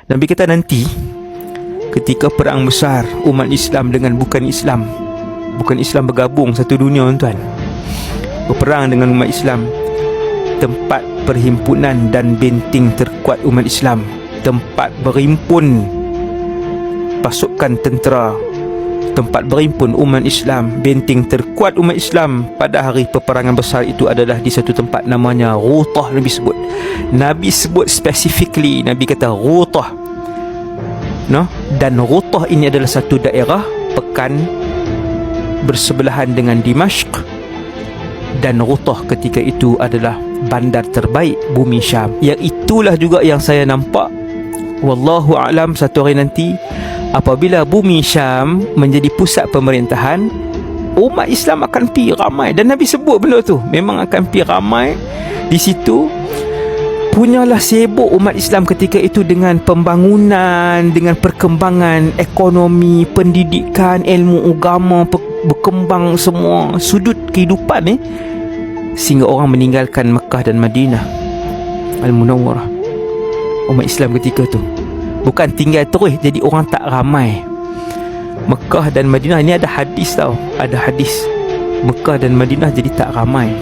Nabi kata nanti ketika perang besar umat Islam dengan bukan Islam bergabung satu dunia, tuan, berperang dengan umat Islam, tempat perhimpunan dan benteng terkuat umat Islam, tempat berhimpun pasukan tentera, tempat berhimpun umat Islam, benteng terkuat umat Islam pada hari peperangan besar itu adalah di satu tempat namanya Ghutah. Nabi sebut specifically, Nabi kata Ghutah, no? Dan Ghutah ini adalah satu daerah pekan bersebelahan dengan Dimashq, dan Ghutah ketika itu adalah bandar terbaik bumi Syam. Yang itulah juga yang saya nampak, wallahu a'lam, satu hari nanti apabila bumi Syam menjadi pusat pemerintahan, umat Islam akan pergi ramai. Dan Nabi sebut benda tu, memang akan pergi ramai di situ. Punyalah sibuk umat Islam ketika itu dengan pembangunan, dengan perkembangan ekonomi, pendidikan, ilmu agama, berkembang semua sudut kehidupan sehingga orang meninggalkan Mekah dan Madinah Al-Munawwarah. Umat Islam ketika tu bukan tinggal terus jadi orang tak ramai. Mekah dan Madinah, ini ada hadis tau, ada hadis, Mekah dan Madinah jadi tak ramai.